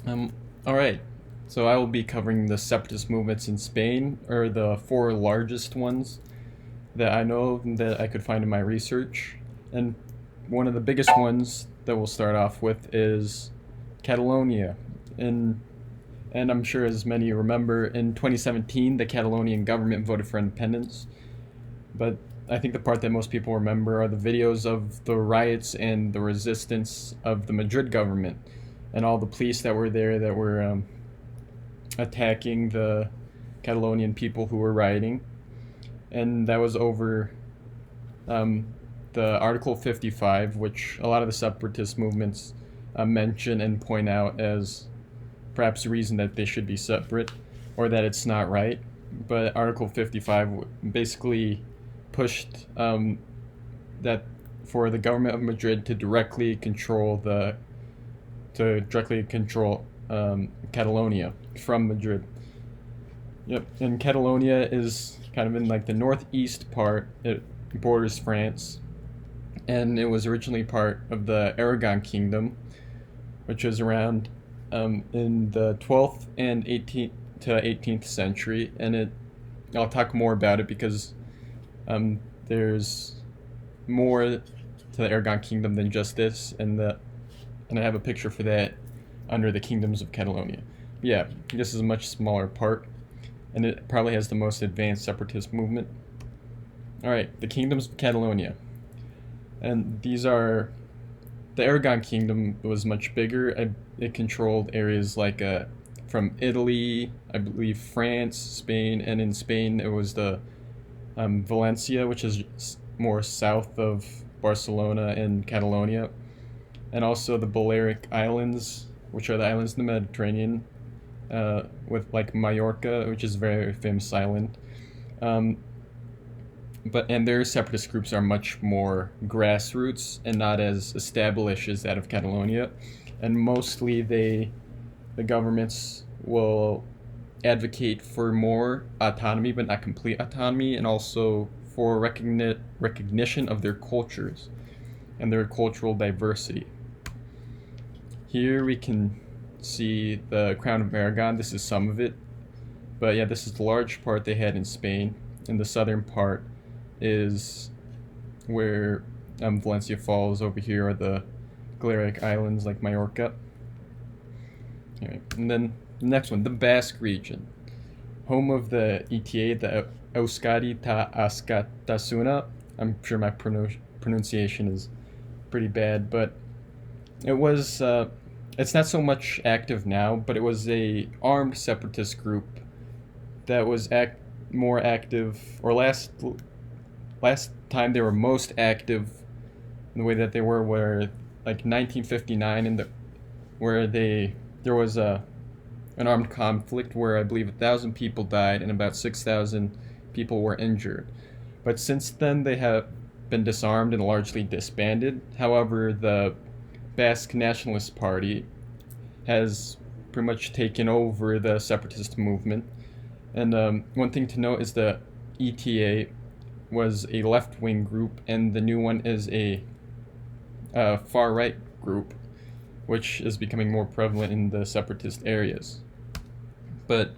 Um, all right. So I will be covering the separatist movements in Spain, or the four largest ones that I know that I could find in my research. And one of the biggest ones that we'll start off with is Catalonia. And and I'm sure as many remember, in 2017 the Catalonian government voted for independence. But I think the part that most people remember are the videos of the riots and the resistance of the Madrid government and all the police that were there that were attacking the Catalonian people who were rioting. And that was over um, the Article 55, which a lot of the separatist movements mention and point out as perhaps a reason that they should be separate or that it's not right. But Article 55 basically pushed that for the government of Madrid to directly control Catalonia from Madrid. Yep, and Catalonia is kind of in like the northeast part. It borders France, and it was originally part of the Aragon Kingdom, which was around in the 12th and 18th to 18th century. And I'll talk more about it because there's more to the Aragon Kingdom than just this, and I have a picture for that under the kingdoms of Catalonia. Yeah, this is a much smaller part, and it probably has the most advanced separatist movement. All right, the kingdoms of Catalonia, and these are the Aragon Kingdom was much bigger. It controlled areas like from Italy, I believe France, Spain, and in Spain it was the Valencia, which is more south of Barcelona and Catalonia, and also the Balearic Islands, which are the islands in the Mediterranean, with like Majorca, which is a very famous island. Um, and their separatist groups are much more grassroots and not as established as that of Catalonia, and mostly the governments will advocate for more autonomy, but not complete autonomy, and also for recognition of their cultures and their cultural diversity. Here we can see the Crown of Aragon. This is some of it, but yeah, this is the large part they had in Spain. And the southern part is where Valencia falls. Over here are the Balearic Islands, like Majorca. All right. And then the next one, the Basque region, home of the ETA, the Euskadi ta Askatasuna. I'm sure my pronunciation is pretty bad, but it was. It's not so much active now, but it was a armed separatist group that was more active, or last time they were most active in the way that they were like 1959, where there was an armed conflict where I believe 1,000 people died and about 6,000 people were injured. But since then they have been disarmed and largely disbanded. However, the Basque Nationalist Party has pretty much taken over the separatist movement. And one thing to note is the ETA was a left-wing group, and the new one is a far-right group, which is becoming more prevalent in the separatist areas. But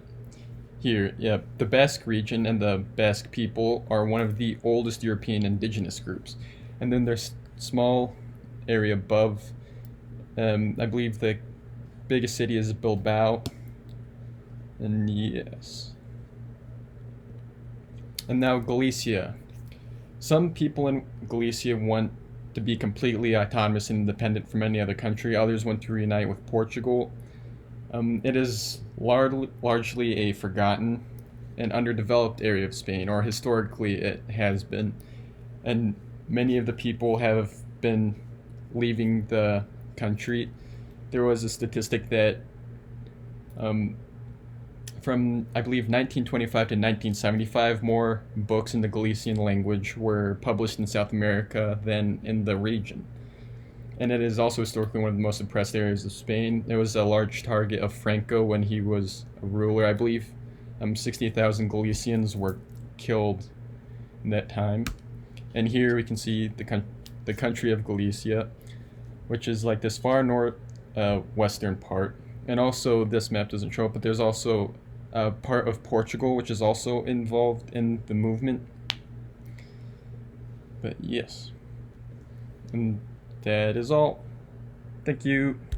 here, yeah, the Basque region and the Basque people are one of the oldest European indigenous groups. And then there's small area above. I believe the biggest city is Bilbao. And yes. And now Galicia. Some people in Galicia want to be completely autonomous and independent from any other country. Others want to reunite with Portugal. It is largely a forgotten and underdeveloped area of Spain, or historically it has been. And many of the people have been leaving the country. There was a statistic that um, from I believe 1925 to 1975, more books in the Galician language were published in South America than in the region. And it is also historically one of the most oppressed areas of Spain. It was a large target of Franco when he was a ruler, I believe. 60,000 Galicians were killed in that time. And here we can see the country of Galicia, which is like this far north western part. And also, this map doesn't show up, but there's also a part of Portugal which is also involved in the movement. But yes. And that is all. Thank you.